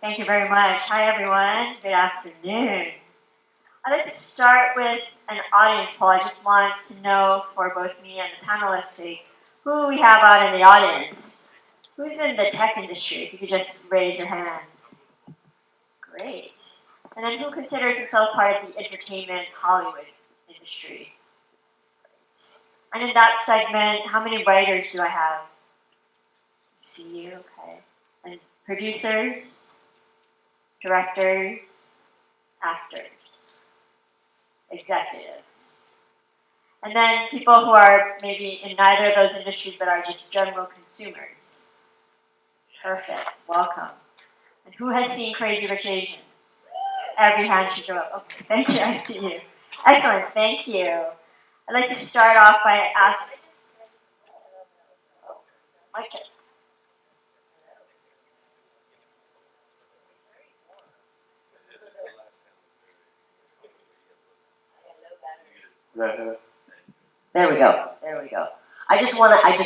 Thank you very much. Hi, everyone. Good afternoon. I'd like to start with an audience poll. I just want to know for both me and the panelists' sake, who we have out in the audience. Who's in the tech industry? If you could just raise your hand. Great. And then who considers himself part of the entertainment Hollywood industry? Great. And in that segment, how many writers do I have? See you, okay. And producers, directors, actors, executives. And then people who are maybe in neither of those industries but are just general consumers. Perfect, welcome. And who has seen Crazy Rich Asians? Every hand should go up. Okay, thank you, I see you. Excellent, thank you. I'd like to start off by asking, my turn. There we go. There we go. I just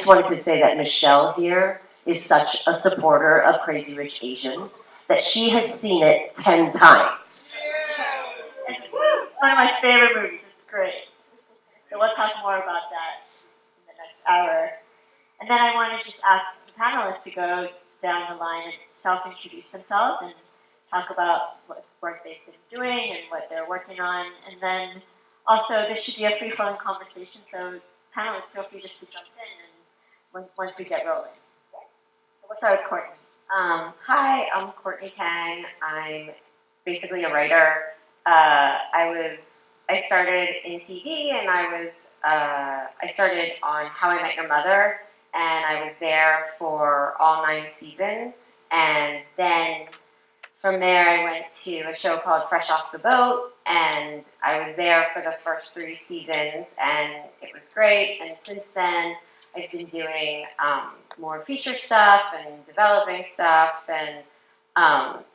wanted to say that Michelle here is such a supporter of Crazy Rich Asians that she has seen it 10 times. It's one of my favorite movies. It's great. So we'll talk more about that in the next hour. And then I want to just ask the panelists to go down the line and self-introduce themselves and talk about what work they've been doing and what they're working on. And then also, this should be a free-flowing conversation, so panelists, feel free just to jump in and once we get rolling. So we'll start with Kourtney. Hi, I'm Kourtney Kang. I'm basically a writer. I started in TV, and I started on How I Met Your Mother, and I was there for all 9 seasons. And then from there, I went to a show called Fresh Off the Boat, and I was there for the first 3 seasons, and it was great. And since then, I've been doing more feature stuff and developing stuff, and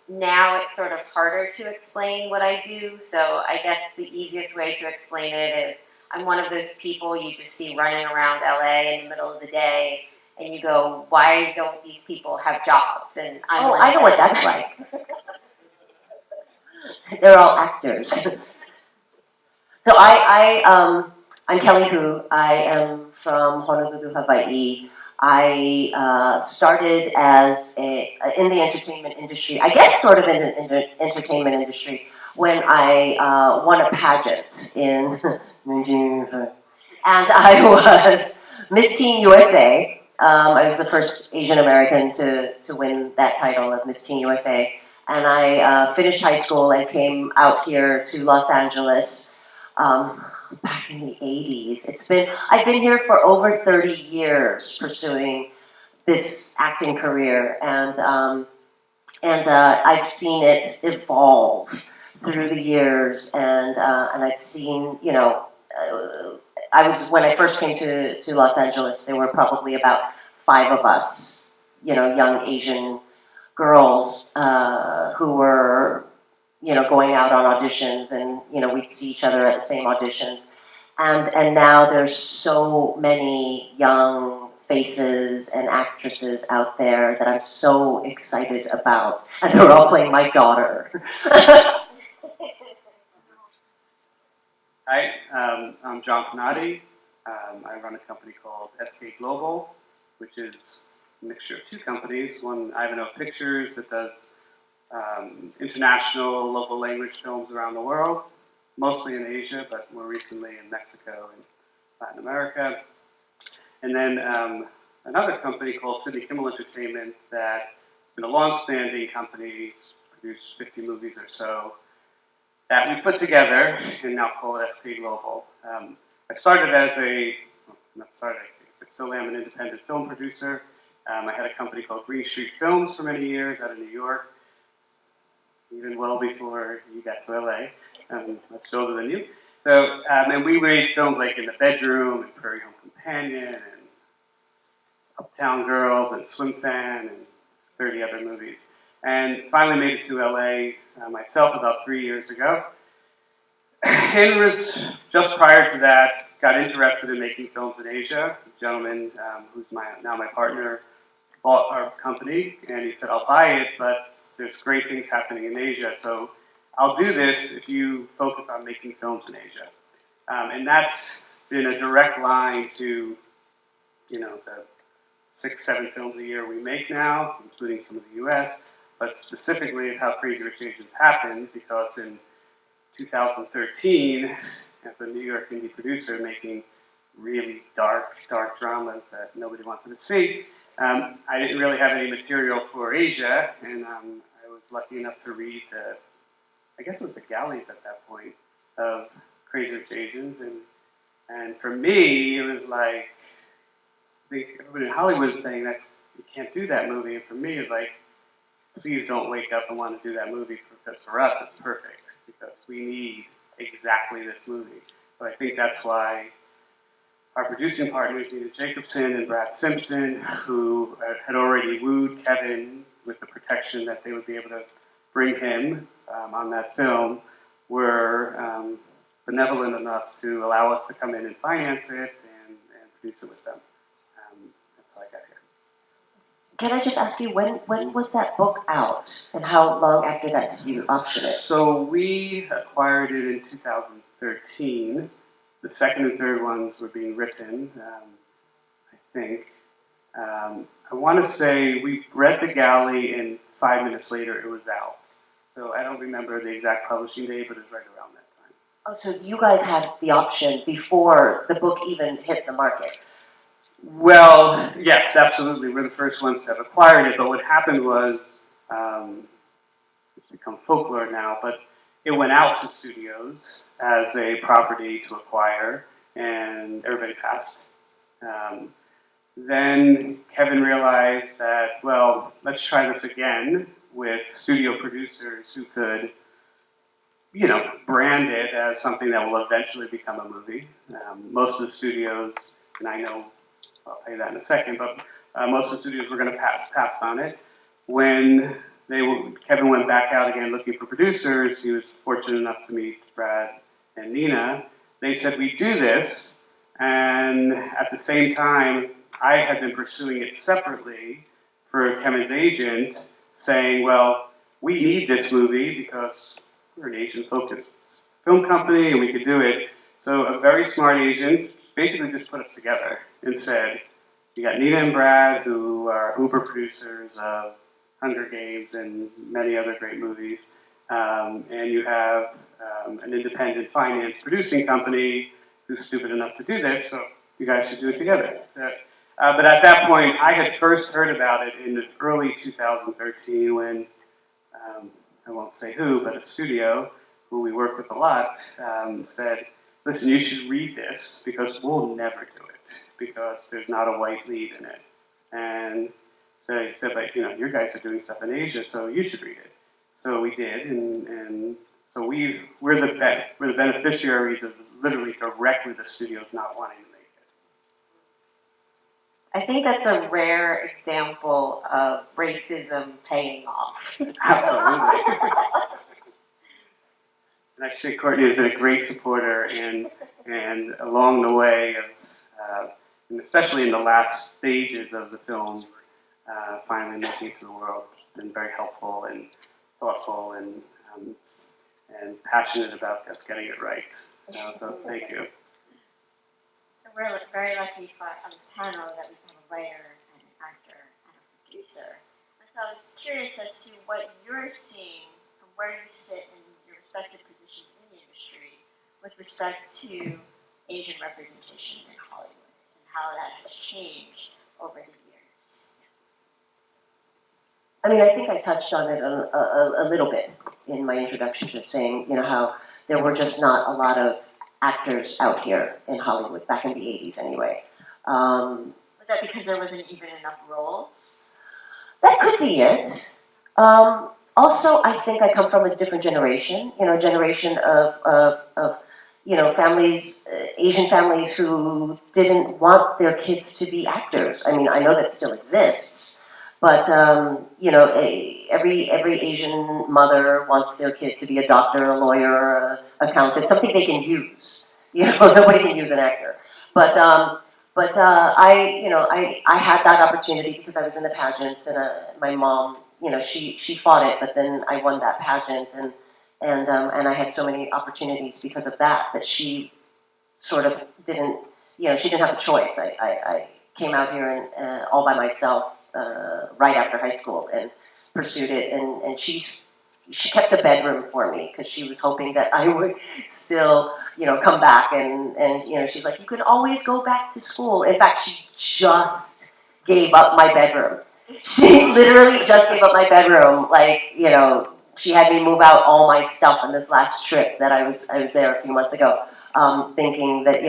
now it's sort of harder to explain what I do. So I guess the easiest way to explain it is I'm one of those people you just see running around LA in the middle of the day, and you go, why don't these people have jobs? And I know what that's like. They're all actors. So I'm Kelly Hu. I am from Honolulu, Hawaii. I started as in the entertainment industry, I guess sort of in the entertainment industry, when I won a pageant in, and I was Miss Teen USA. I was the first Asian American to win that title of Miss Teen USA. And I finished high school and came out here to Los Angeles back in the 80s. I've been here for over 30 years pursuing this acting career, and I've seen it evolve through the years, and I've seen, when I first came to Los Angeles, there were probably about 5 of us, young Asian girls who were, going out on auditions, and we'd see each other at the same auditions, and now there's so many young faces and actresses out there that I'm so excited about, and they're all playing my daughter. Hi, I'm John Penotti. I run a company called SK Global, which is a mixture of 2 companies. One, Ivanhoe Pictures, that does international, local language films around the world, mostly in Asia, but more recently in Mexico and Latin America. And then another company called Sidney Kimmel Entertainment that's been a long-standing company, produced 50 movies or so, that we put together and now call it SK Global. I started as I still am an independent film producer. I had a company called Green Street Films for many years out of New York, even well before you got to LA, much older than you. So, and we made films like In the Bedroom and Prairie Home Companion and Uptown Girls and Swim Fan and 30 other movies. And finally made it to LA myself about 3 years ago. And was just prior to that, got interested in making films in Asia. A gentleman who's now my partner bought our company, and he said, I'll buy it, but there's great things happening in Asia, so I'll do this if you focus on making films in Asia. And that's been a direct line to, the 6, 7 films a year we make now, including some of the US, but specifically how Crazy Rich Asians happened, because in 2013, as a New York indie producer making really dark dramas that nobody wanted to see, I didn't really have any material for Asia, and I was lucky enough to read I guess it was the galleys at that point, of Crazy Rich Asians, and for me, it was like, I think everybody in Hollywood is saying that you can't do that movie, and for me, it's like, please don't wake up and want to do that movie, because for us, it's perfect, because we need exactly this movie. So I think that's why our producing partners, Nina Jacobson and Brad Simpson, who had already wooed Kevin with the protection that they would be able to bring him on that film, were benevolent enough to allow us to come in and finance it and produce it with them. That's how I got here. Can I just ask you, when was that book out? And how long after that did you option it? So we acquired it in 2013. The second and third ones were being written, I think. I want to say we read the galley and 5 minutes later it was out. So I don't remember the exact publishing date, but it was right around that time. Oh, so you guys had the option before the book even hit the market? Well, yes, absolutely. We're the first ones to have acquired it, but what happened was, it's become folklore now, but it went out to studios as a property to acquire, and everybody passed. Then Kevin realized that, well, let's try this again with studio producers who could, brand it as something that will eventually become a movie. Most of the studios, and I know, I'll tell you that in a second, but most of the studios were going to pass on it. When Kevin went back out again looking for producers, he was fortunate enough to meet Brad and Nina. They said, we do this, and at the same time, I had been pursuing it separately for Kevin's agent, saying, well, we need this movie because we're an Asian-focused film company and we could do it. So a very smart agent basically just put us together and said, you got Nina and Brad, who are uber producers of Hunger Games and many other great movies, and you have an independent finance producing company who's stupid enough to do this, so you guys should do it together. But at that point, I had first heard about it in early 2013 when, I won't say who, but a studio who we work with a lot said, listen, you should read this because we'll never do it because there's not a white lead in it. And so he said, like, your guys are doing stuff in Asia, so you should read it. So we did, and so we're the beneficiaries of literally directly the studios not wanting to make it. I think that's a rare example of racism paying off. Absolutely. And I think Kourtney has been a great supporter, and along the way, and especially in the last stages of the film, finally making it to the world, been very helpful and thoughtful and passionate about us getting it right. So thank you. So we're very lucky on this panel that we have a writer and an actor and a producer. And so I was curious as to what you're seeing from where you sit in your respective positions in the industry with respect to Asian representation in Hollywood and how that has changed over the years. I mean, I think I touched on it a little bit in my introduction, just saying, how there were just not a lot of actors out here in Hollywood, back in the 80s anyway. Was that because there wasn't even enough roles? That could be it. Also, I think I come from a different generation, a generation of families, Asian families who didn't want their kids to be actors. I mean, I know that still exists, but, every Asian mother wants their kid to be a doctor, a lawyer, an accountant, something they can use. Nobody can use an actor. But But I had that opportunity because I was in the pageants, and my mom, she fought it, but then I won that pageant, and I had so many opportunities because of that she sort of didn't, she didn't have a choice. I came out here and all by myself right after high school and pursued it, and she kept the bedroom for me because she was hoping that I would still, come back and she's like, you can always go back to school. In fact, she just gave up my bedroom. She literally just gave up my bedroom. Like, she had me move out all my stuff on this last trip that I was there a few months ago, thinking that,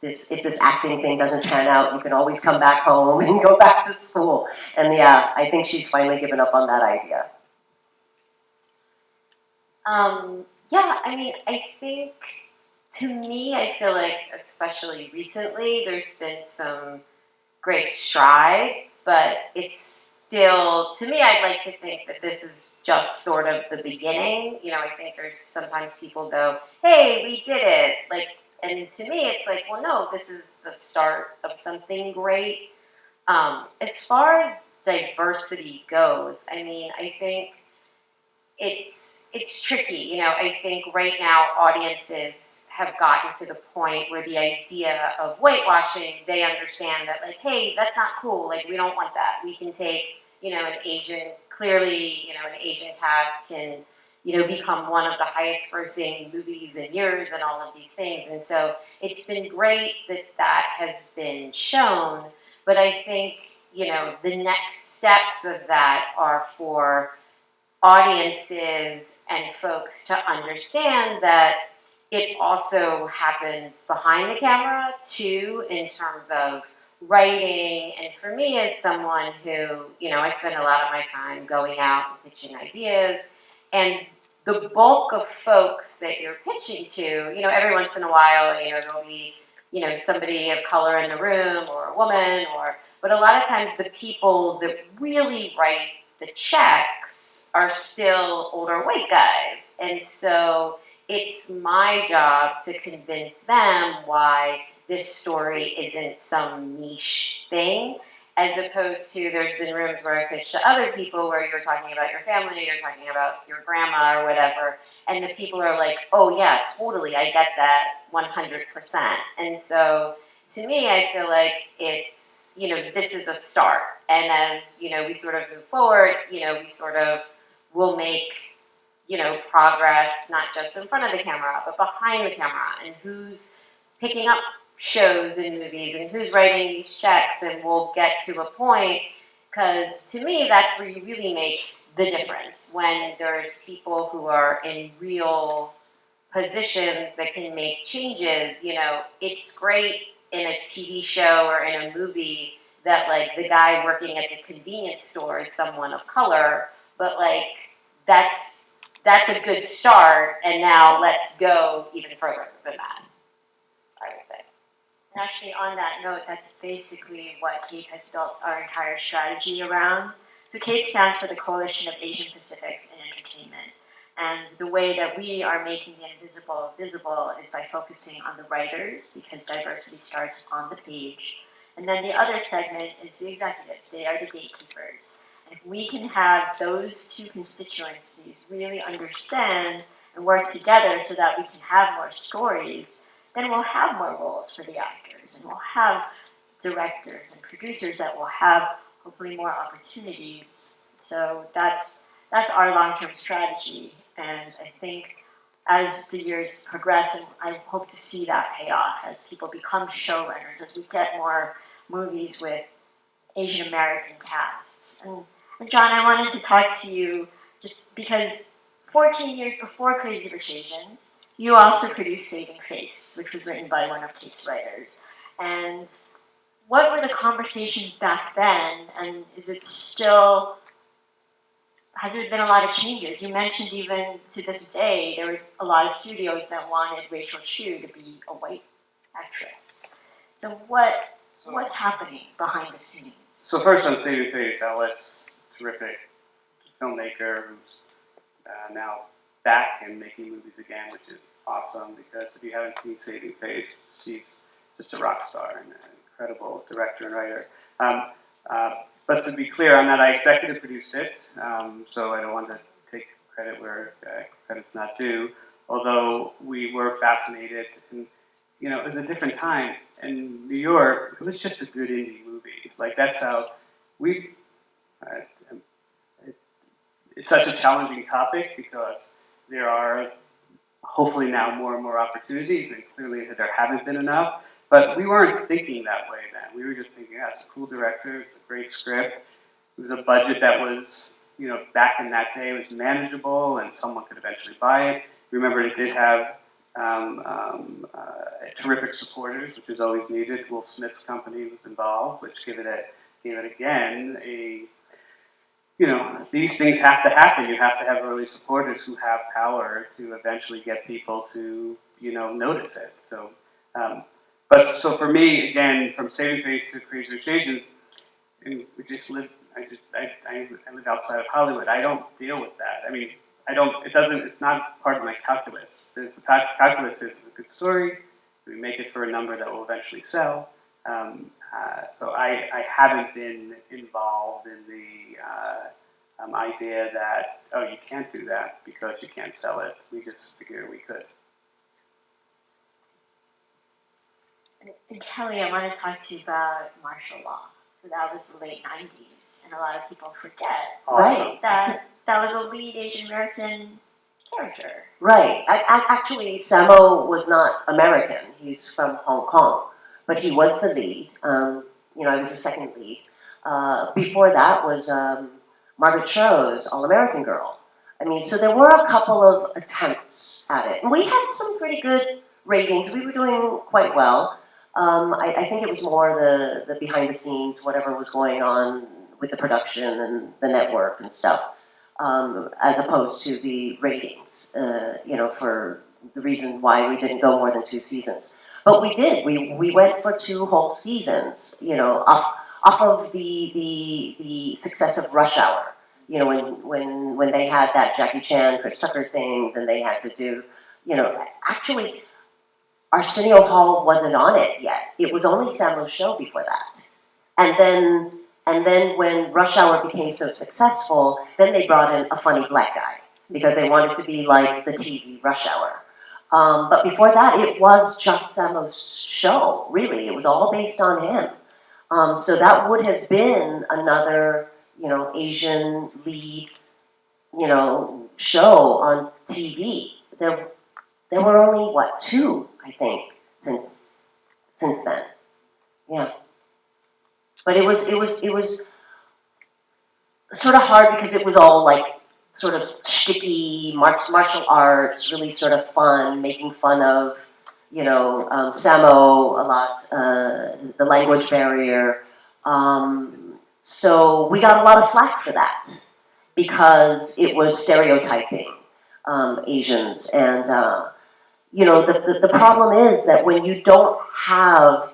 if this acting thing doesn't pan out, you can always come back home and go back to school. And yeah, I think she's finally given up on that idea. Yeah, I mean, I think, to me, I feel like, especially recently, there's been some great strides, but it's still, to me, I'd like to think that this is just sort of the beginning. I think there's sometimes people go, hey, we did it. And to me, it's like, well, no, this is the start of something great. As far as diversity goes, I mean, I think it's tricky. I think right now audiences have gotten to the point where the idea of whitewashing, they understand that, like, hey, that's not cool. Like, we don't want that. We can take, an Asian, clearly, an Asian cast can, become one of the highest grossing movies in years and all of these things. And so it's been great that that has been shown. But I think, the next steps of that are for audiences and folks to understand that it also happens behind the camera too, in terms of writing. And for me, as someone who, I spend a lot of my time going out and pitching ideas, and the bulk of folks that you're pitching to, every once in a while, there'll be, somebody of color in the room, or a woman, but a lot of times the people that really write the checks are still older white guys. And so it's my job to convince them why this story isn't some niche thing, as opposed to, there's been rooms where I pitch to other people where you're talking about your family, you're talking about your grandma or whatever, and the people are like, oh yeah, totally, I get that 100%. And so to me, I feel like it's, this is a start. And as, we sort of move forward, we sort of will make, progress, not just in front of the camera, but behind the camera, and who's picking up shows and movies, and who's writing these checks, and we'll get to a point, because to me, that's where you really make the difference, when there's people who are in real positions that can make changes. It's great in a TV show or in a movie that, like, the guy working at the convenience store is someone of color, but, like, that's a good start, and now let's go even further than that, I would say. And actually, on that note, that's basically what CAPE has built our entire strategy around. So CAPE stands for the Coalition of Asian Pacifics in Entertainment. And the way that we are making the invisible visible is by focusing on the writers, because diversity starts on the page. And then the other segment is the executives. They are the gatekeepers. And if we can have those two constituencies really understand and work together so that we can have more stories, then we'll have more roles for the actors, and we'll have directors and producers that will have hopefully more opportunities. So that's our long-term strategy, and I think as the years progress, and I hope to see that pay off as people become showrunners, as we get more movies with Asian American casts. And John, I wanted to talk to you just because 14 years before Crazy Rich Asians, you also produced Saving Face, which was written by one of Kate's writers. And what were the conversations back then, and is it still, has there been a lot of changes? You mentioned even to this day, there were a lot of studios that wanted Rachel Chu to be a white actress. So what's happening behind the scenes? So first on Saving Face, Alice, terrific filmmaker who's now back and making movies again, which is awesome, because if you haven't seen Saving Face, she's just a rock star and incredible director and writer. But to be clear on that, I executive produced it, so I don't want to take credit where credit's not due. Although we were fascinated, and it was a different time. In New York, it was just a good indie movie. Like that's how we. It's such a challenging topic because there are hopefully now more and more opportunities, and clearly there haven't been enough. But we weren't thinking that way then. We were just thinking, yeah, it's a cool director, it's a great script. It was a budget that was, back in that day, was manageable, and someone could eventually buy it. Remember, it did have terrific supporters, which is always needed. Will Smith's company was involved, which gave it again a. These things have to happen. You have to have early supporters who have power to eventually get people to, notice it. So, so for me, again, from Saving Faith to Crazy Rich Asians, and we just live. I live outside of Hollywood. I don't deal with that. I mean, I don't. It doesn't. It's not part of my calculus. The calculus is a good story. We make it for a number that will eventually sell. So I haven't been involved in the idea that, you can't do that because you can't sell it. We just figured we could. And Kelly, I want to talk to you about martial law. So that was the late 90s, and a lot of people forget Right. that was a lead Asian American character. Right. Actually, Samo was not American. He's from Hong Kong, but he was the lead. I was the second lead. Before that was Margaret Cho's All-American Girl. I mean, so there were a couple of attempts at it. And we had some pretty good ratings. We were doing quite well. I think it was more the behind the scenes, whatever was going on with the production and the network and stuff, as opposed to the ratings, for the reasons why we didn't go more than 2 seasons. But we did. We went for 2 whole seasons, off of the success of Rush Hour. When they had that Jackie Chan, Chris Tucker thing, then they had to do, actually, Arsenio Hall wasn't on it yet. It was only Samuel's show before that. And then when Rush Hour became so successful, then they brought in a funny black guy because they wanted to be like the TV Rush Hour. But before that, it was just Samuel's show, really. It was all based on him. So that would have been another, Asian lead, show on TV. There were only, 2, I think, since then. Yeah. But it was sort of hard because it was all sort of sticky martial arts, really sort of fun, making fun of, Samo a lot, the language barrier. So we got a lot of flack for that because it was stereotyping Asians. And, the problem is that when you don't have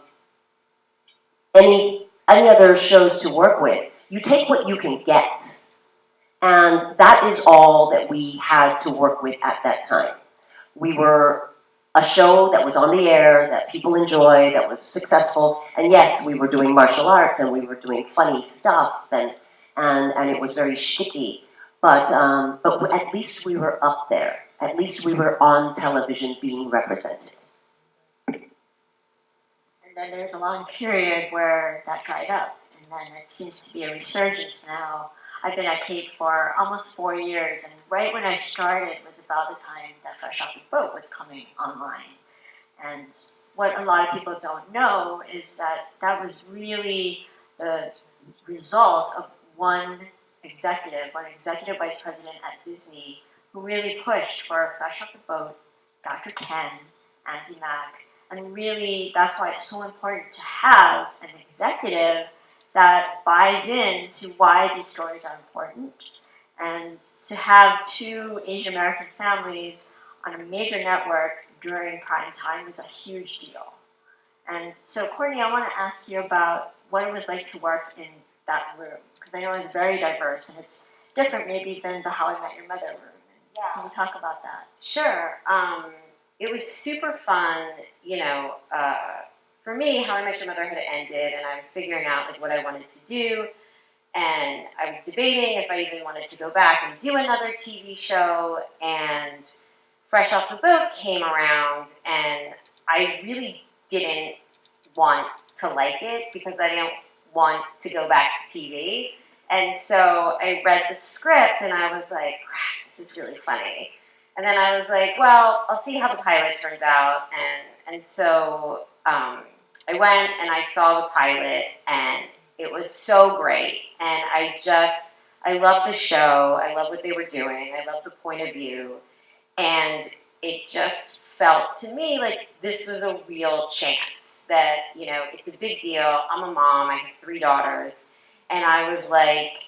any other shows to work with, you take what you can get. And that is all that we had to work with at that time. We were a show that was on the air, that people enjoyed, that was successful. And yes, we were doing martial arts and we were doing funny stuff and it was very shticky. But at least we were up there. At least we were on television being represented. And then there's a long period where that dried up. And then it seems to be a resurgence now. I've been at Cape for almost 4 years, and right when I started was about the time that Fresh Off the Boat was coming online. And what a lot of people don't know is that was really the result of one executive vice president at Disney, who really pushed for Fresh Off the Boat, Dr. Ken, Andy Mack, and really that's why it's so important to have an executive that buys into why these stories are important. And to have 2 Asian American families on a major network during prime time is a huge deal. And so, Kourtney, I want to ask you about what it was like to work in that room, because I know it's very diverse and it's different maybe than the How I Met Your Mother room. Yeah. Can you talk about that? Sure. It was super fun, for me, How I Met Your Mother had ended, and I was figuring out like what I wanted to do, and I was debating if I even wanted to go back and do another TV show. And Fresh Off the Boat came around, and I really didn't want to like it because I didn't want to go back to TV. And so I read the script, and I was like, crap, this is really funny. And then I was like, well, I'll see how the pilot turns out. And so I went and I saw the pilot, and it was so great. And I love the show. I love what they were doing. I love the point of view. And it just felt to me like this was a real chance that, you know, it's a big deal. I'm a mom. I have 3 daughters. And I was like,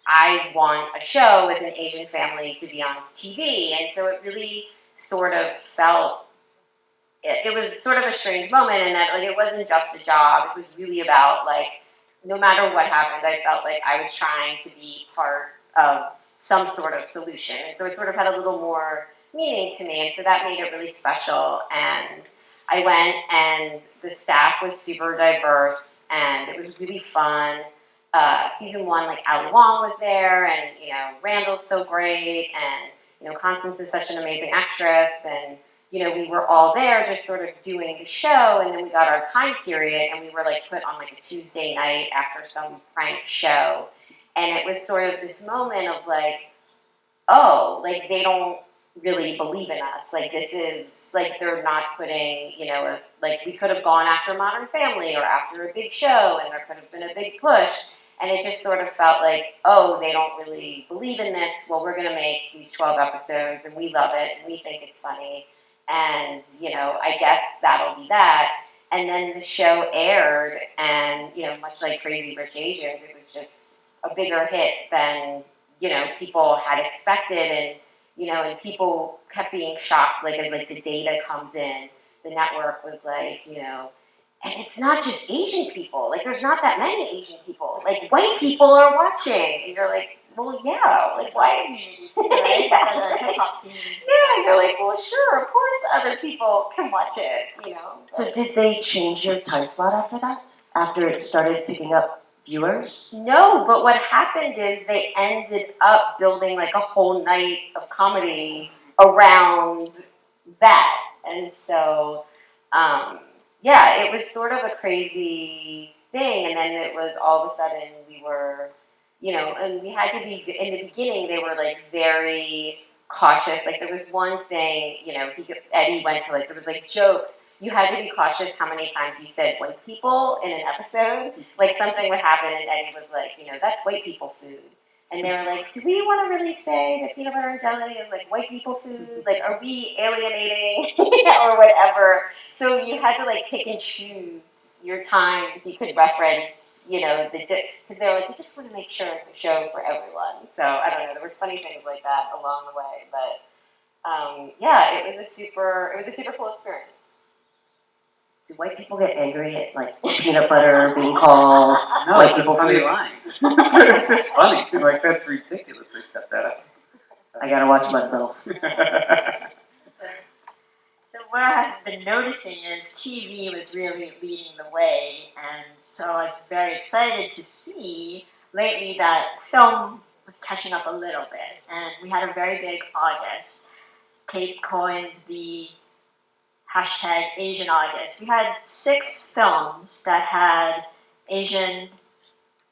I want a show with an Asian family to be on TV. And so it really sort of felt, it was sort of a strange moment in that, like, it wasn't just a job. It was really about, like, no matter what happened, I felt like I was trying to be part of some sort of solution. And so it sort of had a little more meaning to me. And so that made it really special. And I went, and the staff was super diverse, and it was really fun. Season 1, like, Ali Wong was there, and, you know, Randall's so great, and, you know, Constance is such an amazing actress, and, you know, we were all there just sort of doing the show, and then we got our time period, and we were, like, put on, like, a Tuesday night after some prank show, and it was sort of this moment of, like, oh, like, they don't really believe in us. Like, this is, like, they're not putting, you know, like, we could have gone after Modern Family or after a big show, and there could have been a big push. And it just sort of felt like, oh, they don't really believe in this. Well, we're going to make these 12 episodes, and we love it, and we think it's funny. And, you know, I guess that'll be that. And then the show aired, and, you know, much like Crazy Rich Asians, it was just a bigger hit than, you know, people had expected. And, you know, and people kept being shocked, like, as, like, the data comes in, the network was like, you know, and it's not just Asian people. Like, there's not that many Asian people. Like, white people are watching. And you're like, well, yeah. Like, why? Right? Yeah. For the hip-hop community. Yeah, you're like, well, sure, of course other people can watch it, you know. So did they change your time slot after that? After it started picking up viewers? No, but what happened is they ended up building, like, a whole night of comedy around that. And so, yeah, it was sort of a crazy thing. And then it was all of a sudden we were, you know, and we had to be, in the beginning, they were, like, very cautious. Like, there was one thing, you know, Eddie went to, like, there was, like, jokes. You had to be cautious how many times you said white people in an episode. Like, something would happen, and Eddie was like, you know, that's white people food. And they were like, do we want to really say that peanut butter and jelly is, like, white people food? Like, are we alienating or whatever? So you had to, like, pick and choose your times you could reference, you know, because they were like, we just want to make sure it's a show for everyone. So, I don't know, there were funny things like that along the way. But, yeah, it was a super cool experience. Do white people get angry at, like, peanut butter being called No, white it's a people funny food? line. It's just funny. Like, that's ridiculous. They cut that out. I gotta watch myself. So what I've been noticing is TV was really leading the way, and so I was very excited to see lately that film was catching up a little bit, and we had a very big August. Kate coined the hashtag Asian August. We had 6 films that had Asian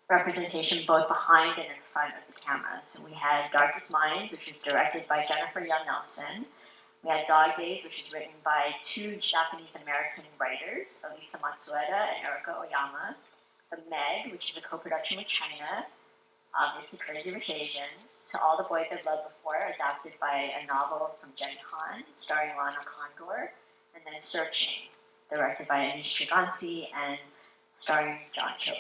representation both behind and in front of the camera. So we had Darkest Minds, which was directed by Jennifer Young Nelson. We had Dog Days, which is written by 2 Japanese-American writers, Elisa Matsueda and Erika Oyama. The Meg, which is a co-production with China. Obviously, Crazy Rich Asians. To All the Boys I've Loved Before, adapted by a novel from Jenny Han, starring Lana Condor. And then Searching, directed by Anish Triganti and starring John Cho.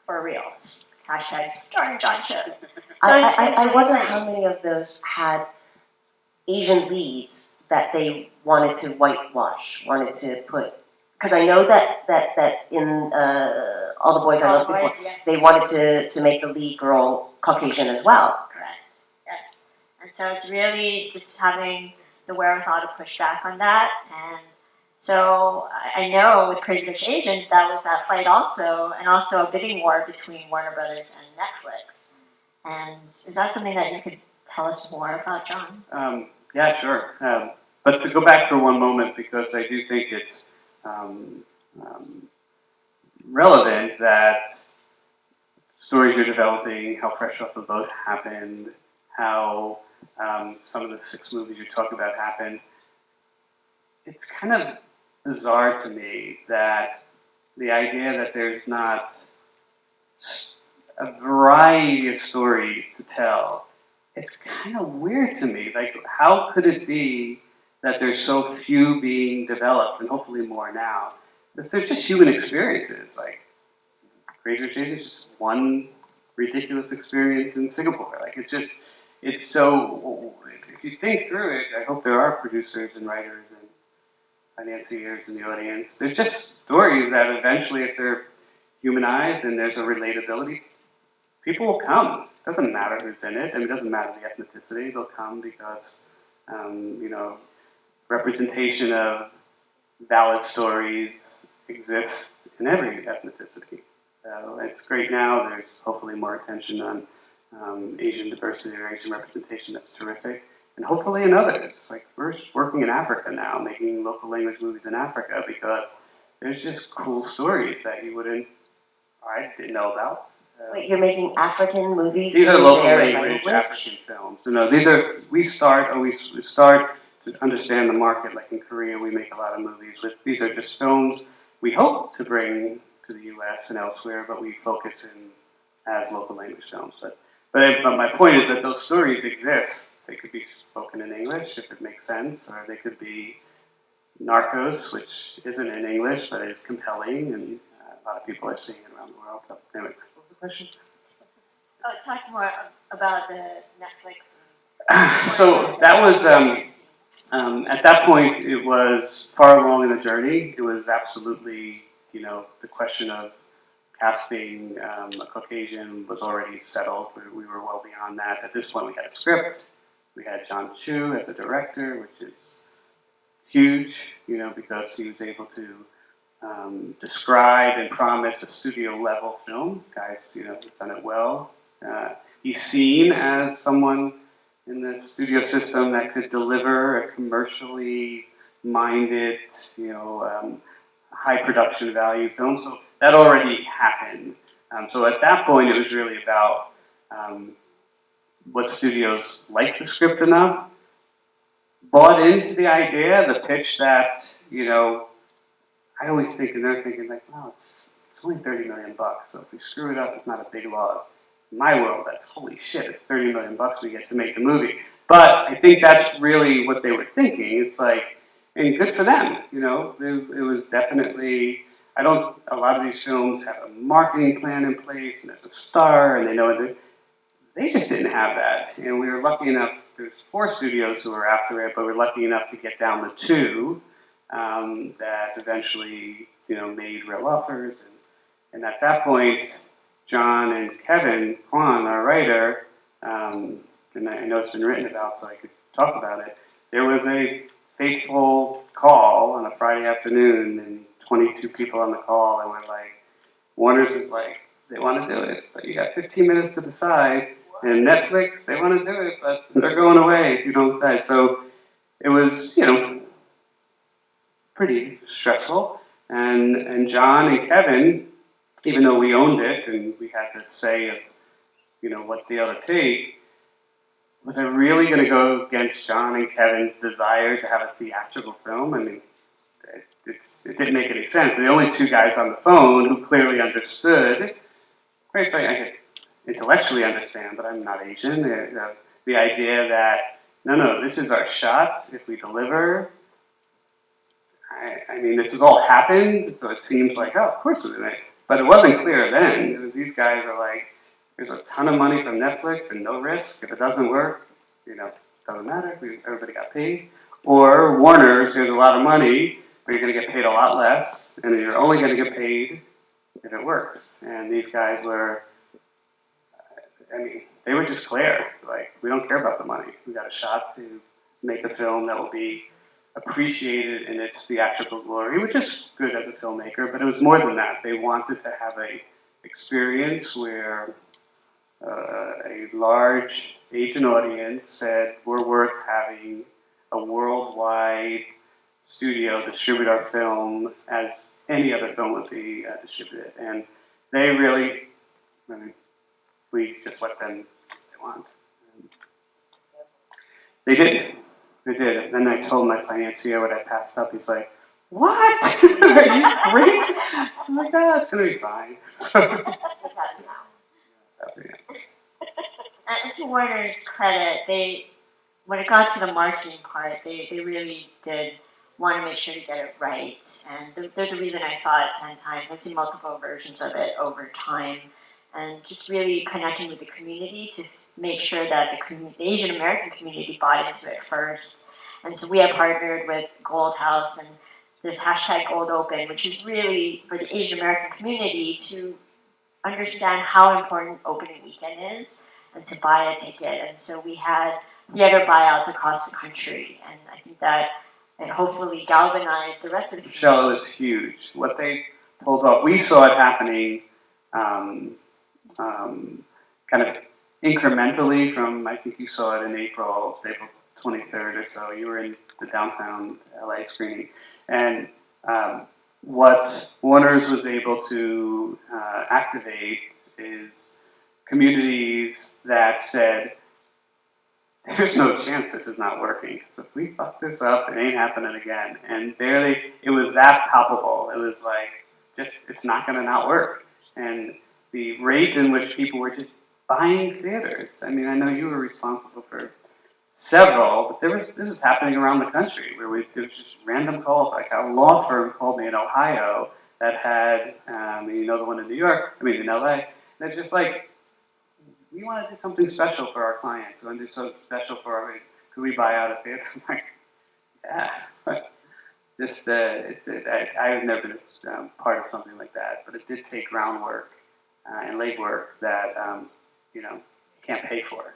For reals. Hashtag starring John Cho. I wonder how many of those had Asian leads that they wanted to whitewash, wanted to put, because I know that in All the Boys I Loved Before, Yes. they wanted to make the lead girl Caucasian as well. Correct. Yes. And so it's really just having the wherewithal to push back on that. And So I know with Crazy Rich Asians that was that fight also, and also a bidding war between Warner Brothers and Netflix. And is that something that you could tell us more about, John? Yeah, sure. But to go back for one moment, because I do think it's relevant that stories you're developing, how Fresh Off the Boat happened, how some of the 6 movies you talk about happened. It's kind of bizarre to me that the idea that there's not a variety of stories to tell, it's kind of weird to me. Like, how could it be that there's so few being developed, and hopefully more now? Because they're just human experiences. Like, Crazy Rich Asians is just one ridiculous experience in Singapore. Like, it's so, if you think through it, I hope there are producers and writers and financiers in the audience. They're just stories that eventually, if they're humanized and there's a relatability, people will come. It doesn't matter who's in it, and it doesn't matter the ethnicity. They'll come because, representation of valid stories exists in every ethnicity. It's great now. There's hopefully more attention on Asian diversity or Asian representation. That's terrific. And hopefully in others. Like, we're working in Africa now, making local language movies in Africa because there's just cool stories that I didn't know about. Wait, you're making African movies? These are in local their language African films. We start to understand the market. Like in Korea, we make a lot of movies. These are just films we hope to bring to the U.S. and elsewhere, but we focus in as local language films. But my point is that those stories exist. They could be spoken in English if it makes sense, or they could be Narcos, which isn't in English but is compelling, and a lot of people are seeing it around the world. So anyway, what was the question? Oh, talk more about the Netflix. So that was, at that point, it was far along in the journey. It was absolutely, the question of casting a Caucasian was already settled. We were well beyond that. At this point, we had a script. We had John Chu as a director, which is huge, because he was able to describe and promise a studio-level film. Guys, have done it well. He's seen as someone in the studio system that could deliver a commercially minded, high production value film. So that already happened. So at that point, it was really about what studios liked the script enough, bought into the idea, the pitch that, I always think, and they're thinking like, wow, it's only $30 million. So if we screw it up, it's not a big loss. In my world, that's holy shit. It's $30 million. We get to make the movie. But I think that's really what they were thinking. It's like, and good for them. It was definitely. A lot of these films have a marketing plan in place, and there's a star, and they know it. They just didn't have that, and we were lucky enough. There's 4 studios who were after it, but we're lucky enough to get down to 2 that eventually, made real offers. And at that point, John and Kevin Kwan, our writer, and I know it's been written about, so I could talk about it. There was a fateful call on a Friday afternoon, and 22 people on the call, and we're like, Warner's is like, they want to do it, but you got 15 minutes to decide. And Netflix, they want to do it, but they're going away if you don't decide. So it was, pretty stressful. And John and Kevin, even though we owned it and we had the say of, what they ought to take, was I really going to go against John and Kevin's desire to have a theatrical film? I mean, it didn't make any sense. The only 2 guys on the phone who clearly understood, quite frankly, I could intellectually understand, but I'm not Asian. The idea that, no, this is our shot. If we deliver, I mean, this has all happened, so it seems like, oh, of course we're going to. But it wasn't clear then. It was these guys are like, there's a ton of money from Netflix and no risk. If it doesn't work, doesn't matter. Everybody got paid. Or Warner's, there's a lot of money, but you're going to get paid a lot less, and you're only going to get paid if it works. And these guys were, they were just clear. Like, we don't care about the money. We got a shot to make a film that will be appreciated in its theatrical glory, which is good as a filmmaker, but it was more than that. They wanted to have a experience where a large Asian audience said, we're worth having a worldwide studio distribute our film as any other film would be distributed. And they really, I mean, we just let them they want. And they did. They did. And then I told my financier what I passed up. He's like, what? Are you crazy? I'm like, oh, it's going to be fine. What's happening now? And to Warner's credit, when it got to the marketing part, they really did want to make sure to get it right. And there's a reason I saw it 10 times. I've seen multiple versions of it over time. And just really connecting with the community to make sure that the Asian American community bought into it first. And so we have partnered with Gold House and this hashtag Gold Open, which is really for the Asian American community to understand how important opening weekend is and to buy a ticket. And so we had theater buyouts across the country. And I think that it hopefully galvanized the rest of the community. Michelle, it was huge. What they pulled off, we saw it happening kind of incrementally from, I think you saw it in April 23rd or so. You were in the downtown LA screening. And what Warner's was able to activate is communities that said, there's no chance this is not working. So if we fuck this up, it ain't happening again. And it was that palpable. It was like, it's not gonna not work. And the rate in which people were just buying theaters. I mean, I know you were responsible for several, but this was happening around the country where there was just random calls. Like a law firm called me in Ohio that had, you know, the one in New York, in LA. They're just like, we want to do something special for our clients. We want to do something special for our, could we buy out a theater? I'm like, yeah. Just, I've never been part of something like that, but it did take groundwork and legwork that, you can't pay for.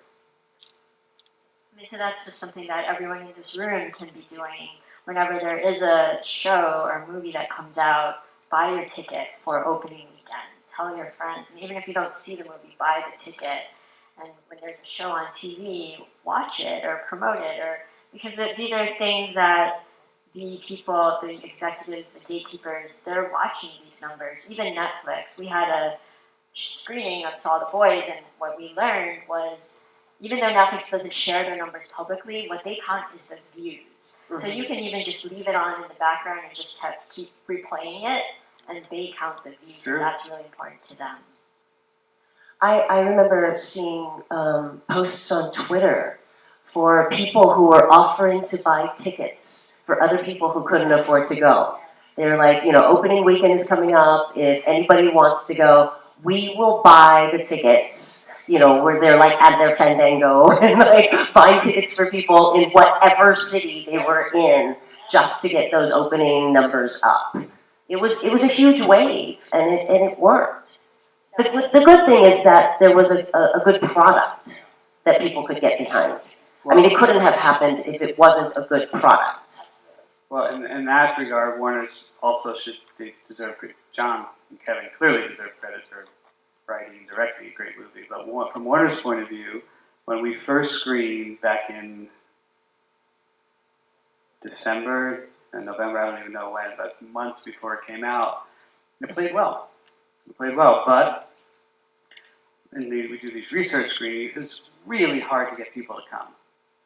I mean, so that's just something that everyone in this room can be doing whenever there is a show or movie that comes out. Buy your ticket for opening weekend. Tell your friends, and even if you don't see the movie, buy the ticket. And when there's a show on TV, watch it or promote it, or because these are things that the people, the executives, the gatekeepers, they're watching these numbers. Even Netflix, we had a screening of All the Boys, and what we learned was, even though Netflix doesn't share their numbers publicly, what they count is the views. Mm-hmm. So you can even just leave it on in the background and just keep replaying it, and they count the views. Sure. So that's really important to them. I remember seeing posts on Twitter for people who were offering to buy tickets for other people who couldn't afford to go. They were like, opening weekend is coming up. If anybody wants to go, we will buy the tickets. Where they're like at their Fandango and like buying tickets for people in whatever city they were in just to get those opening numbers up. It was a huge wave, and it worked. The good thing is that there was a good product that people could get behind. I mean, it couldn't have happened if it wasn't a good product. Well, in that regard, Warner's also deserve credit. John and Kevin clearly deserve credit for writing and directing a great movie. But from Warner's point of view, when we first screened back in December and November, I don't even know when, but months before it came out, it played well. But we do these research screenings. It's really hard to get people to come.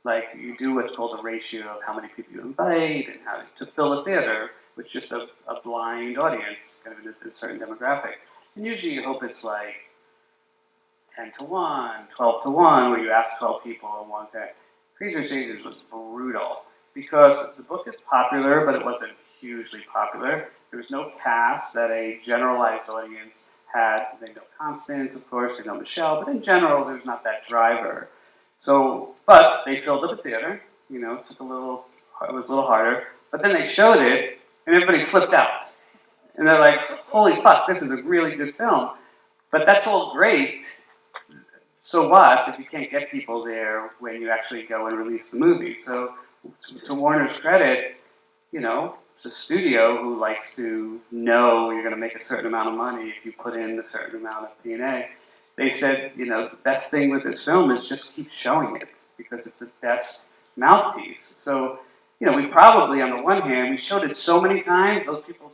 Like, you do what's called a ratio of how many people you invite and how to fill a theater with just a blind audience, kind of in a certain demographic. And usually you hope it's like 10 to 1, 12 to 1, where you ask 12 people in one day. Crazy Rich Asians was brutal because the book is popular, but it wasn't hugely popular. There was no cast that a generalized audience had. They know Constance, of course, they know Michelle, but in general, there's not that driver. So, but they filled up the theater, it was a little harder. But then they showed it, and everybody flipped out. And they're like, holy fuck, this is a really good film. But that's all great. So what if you can't get people there when you actually go and release the movie? So to Warner's credit, you know, it's a studio who likes to know you're going to make a certain amount of money if you put in a certain amount of P&A. They said, you know, the best thing with this film is just keep showing it because it's the best mouthpiece. So, you know, we probably, on the one hand, we showed it so many times, those people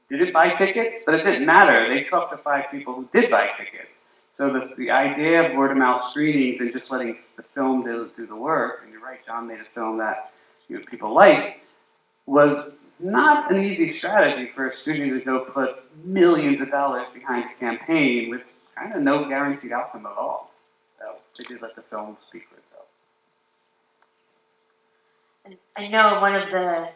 didn't buy tickets, but it didn't matter. They talked to 5 people who did buy tickets. So the idea of word-of-mouth screenings and just letting the film do the work, and you're right, John made a film that people liked, was not an easy strategy for a studio to go put millions of dollars behind a campaign with kind of no guaranteed outcome at all. So they did let the film speak for itself. And I know one of the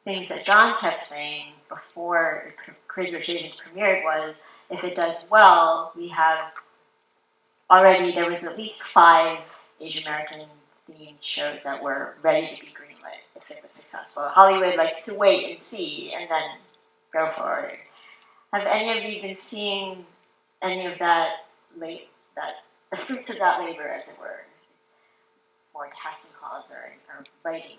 things that John kept saying before Crazy Rich Asians premiered was, if it does well, we have already, there was at least 5 Asian American themed shows that were ready to be greenlit if it was successful. Hollywood likes to wait and see and then go for it. Have any of you been seeing any of that, the fruits of that labor, as it were? More casting calls or writing?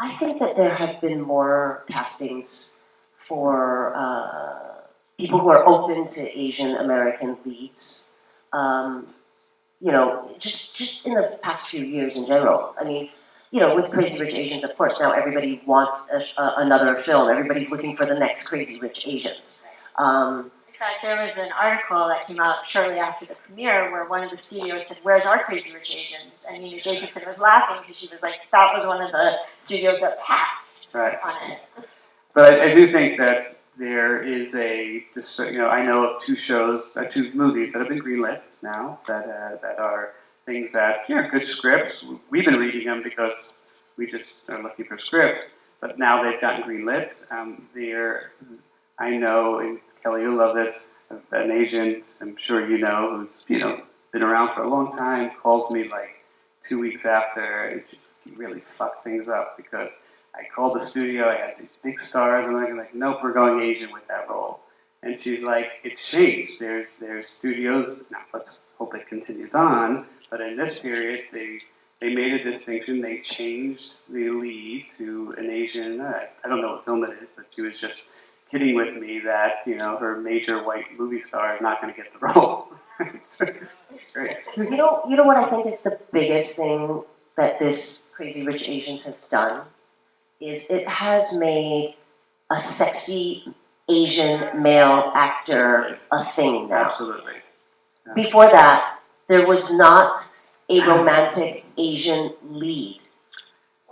I think that there have been more castings for people who are open to Asian American leads. You know, just in the past few years in general. I mean, you know, with Crazy Rich Asians, of course, now everybody wants another film. Everybody's looking for the next Crazy Rich Asians. In fact, there was an article that came out shortly after the premiere where one of the studios said, "Where's our Crazy Rich Asians?" And Nina Jacobson was laughing because she was like, that was one of the studios that passed on it. But I do think that there is I know of 2 shows, 2 movies that have been greenlit now that are things that, good scripts. We've been reading them because we just are looking for scripts, but now they've gotten greenlit. I know, and Kelly, you'll love this, an agent, I'm sure you know, who's, been around for a long time, calls me like 2 weeks after, and she's really fucked things up because I called the studio, I had these big stars, and they're like, nope, we're going Asian with that role. And she's like, it's changed. There's studios, now let's hope it continues on, but in this period, they made a distinction, they changed the lead to an Asian, I don't know what film it is, but she was just kidding with me that, her major white movie star is not going to get the role. It's great. You know what I think is the biggest thing that this Crazy Rich Asians has done? Is it has made a sexy Asian male actor a thing now. Absolutely. Yeah. Before that, there was not a romantic Asian lead.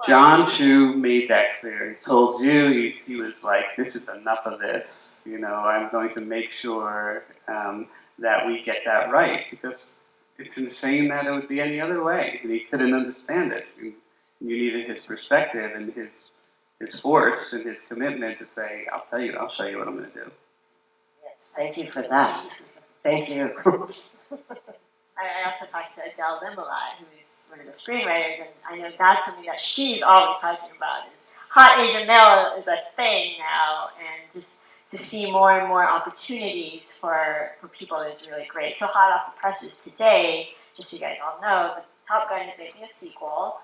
John Chu made that clear. He told you, he was like, this is enough of this. I'm going to make sure that we get that right because it's insane that it would be any other way. And he couldn't understand it. And you needed his perspective and his force and his commitment to say, I'll show you what I'm going to do. Yes, thank you for that. Thank you. I also talked to Adele Limbaugh, who's one of the screenwriters, and I know that's something that she's always talking about, is hot Asian male is a thing now, and just to see more and more opportunities for people is really great. So hot off the presses today, just so you guys all know, the Top Gun is making a sequel.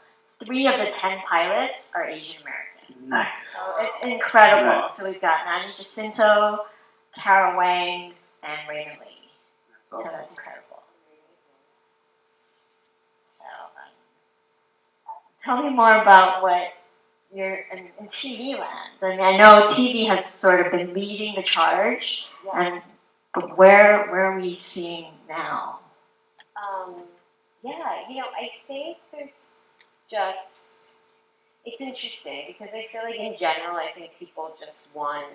3 of the 10 pilots are Asian American. Nice. So it's incredible. Nice. So we've got Nani Jacinto, Cara Wang, and Raymond Lee. That's So awesome. that's incredible. So, tell me more about what you're in TV land. I mean, I know TV has sort of been leading the charge, but where are we seeing now? I think there's just, it's interesting because I feel like in general, I think people just want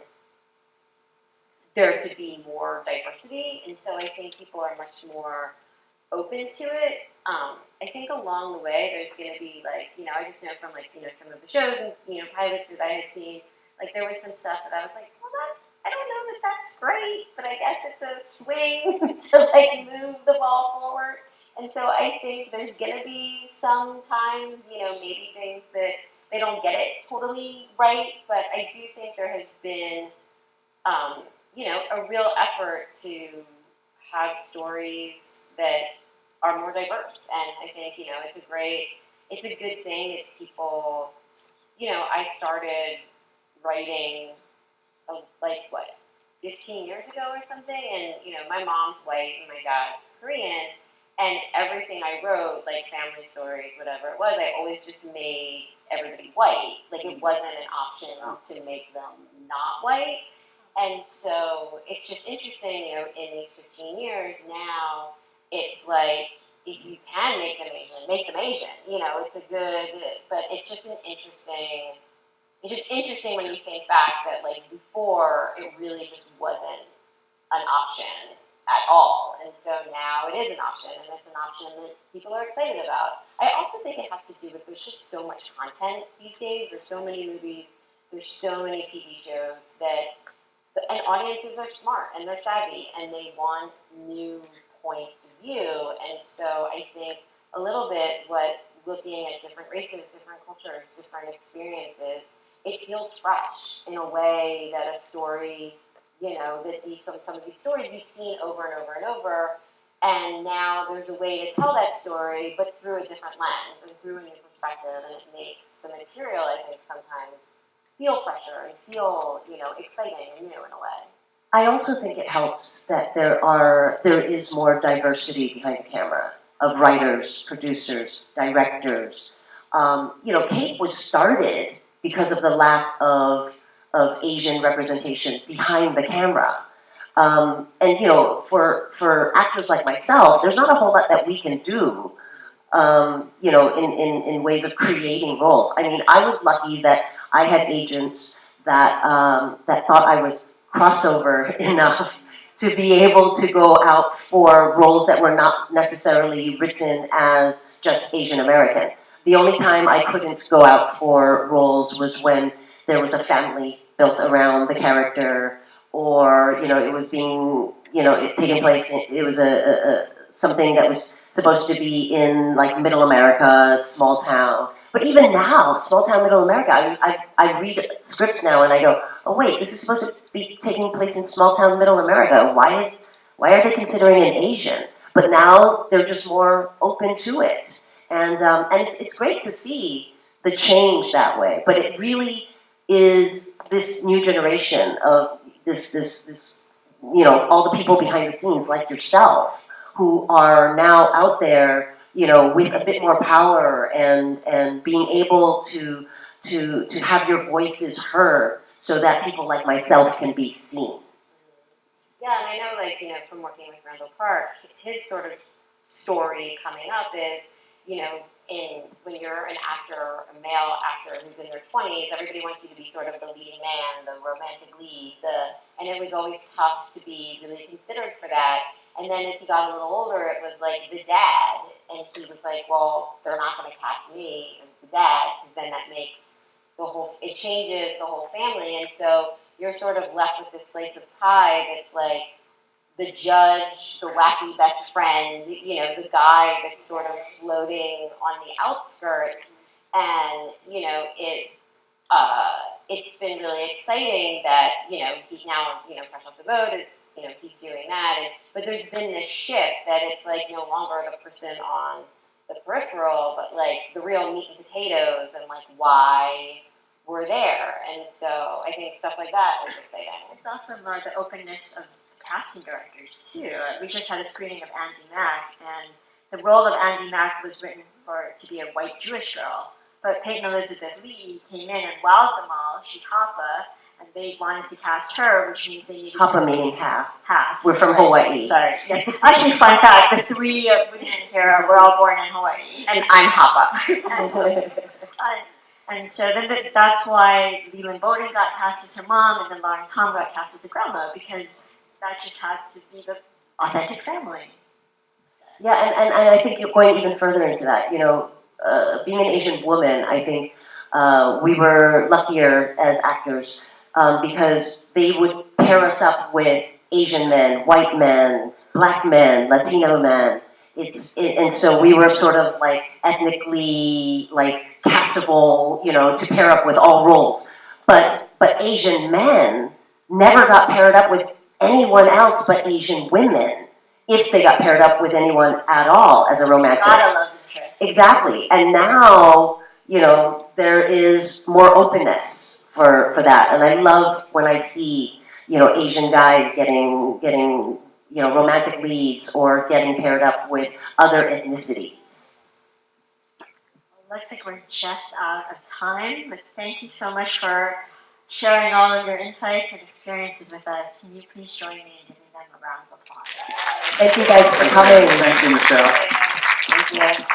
there to be more diversity, and so I think people are much more open to it. I think along the way, there's going to be I just know from some of the shows and pilots that I had seen, there was some stuff that I was like, well, I don't know that that's great, but I guess it's a swing to move the ball forward. And so I think there's going to be sometimes, maybe things that they don't get it totally right, but I do think there has been, a real effort to have stories that are more diverse. And I think, it's a good thing that people, I started writing, like what, 15 years ago or something, and my mom's white and my dad's Korean, and everything I wrote, like family stories, whatever it was, I always just made everybody white. Like it wasn't an option to make them not white. And so it's just interesting, in these 15 years now, it's like, if you can make them Asian, make them Asian. It's a good, but it's just interesting when you think back that like before it really just wasn't an option at all. And so now it is an option, and it's an option that people are excited about. I also think it has to do with there's just so much content these days. There's so many movies, there's so many TV shows and audiences are smart and they're savvy and they want new points of view. And so I think a little bit what looking at different races, different cultures, different experiences, it feels fresh in a way that a story, that some of these stories you've seen over and over and over, and now there's a way to tell that story, but through a different lens and through a new perspective, and it makes the material, I think, sometimes feel fresher and feel, exciting and new in a way. I also think it helps that there is more diversity behind the camera of writers, producers, directors. Kate was started because of the lack of Asian representation behind the camera. And for actors like myself, there's not a whole lot that we can do, in ways of creating roles. I mean, I was lucky that I had agents that thought I was crossover enough to be able to go out for roles that were not necessarily written as just Asian American. The only time I couldn't go out for roles was when there was a family built around the character, or it was being taking place. It was something that was supposed to be in like Middle America, small town. But even now, small town Middle America, I read scripts now and I go, oh wait, this is supposed to be taking place in small town Middle America. Why are they considering an Asian? But now they're just more open to it, and it's great to see the change that way. But it really is this new generation of this all the people behind the scenes like yourself who are now out there, with a bit more power and being able to have your voices heard so that people like myself can be seen. Yeah, and I know, from working with Randall Park, his sort of story coming up is, when you're an actor, a male actor who's in their 20s, everybody wants you to be sort of the leading man, the romantic lead, and it was always tough to be really considered for that. And then as he got a little older, it was like the dad, and he was like, well, they're not going to cast me as the dad, because then that makes it changes the whole family, and so you're sort of left with this slice of pie that's like the judge, the wacky best friend, the guy that's sort of floating on the outskirts, and it's been really exciting that he's now fresh off the boat is he's doing that, but there's been this shift that it's like no longer the person on the peripheral, but like the real meat and potatoes and like why we're there, and so I think stuff like that is exciting. It's also more the openness of casting directors too. We just had a screening of Andy Mack, and the role of Andy Mack was written to be a white Jewish girl. But Peyton Elizabeth Lee came in and wowed them all. She's Hapa, and they wanted to cast her, which means they needed Hapa to meaning half. half. We're from Hawaii. Sorry. Yes. Actually, fun fact: the three women here were all born in Hawaii, And I'm Hapa. and so then that's why Leland Bowden got cast as her mom, and then Lauren Tom got cast as the grandma, because that just had to be the authentic family. Yeah, and I think you're going even further into that. Being an Asian woman, I think we were luckier as actors because they would pair us up with Asian men, white men, black men, Latino men. And so we were sort of like ethnically like castable, to pair up with all roles. But Asian men never got paired up with anyone else but Asian women, if they got paired up with anyone at all as a romantic. Gotta love interest. Exactly. And now, there is more openness for that. And I love when I see, Asian guys getting, romantic leads or getting paired up with other ethnicities. Looks like we're just out of time, but thank you so much for sharing all of your insights and experiences with us. Can you please join me in giving them a round of applause? Thank you guys for coming. Thank you, Michelle. Thank you.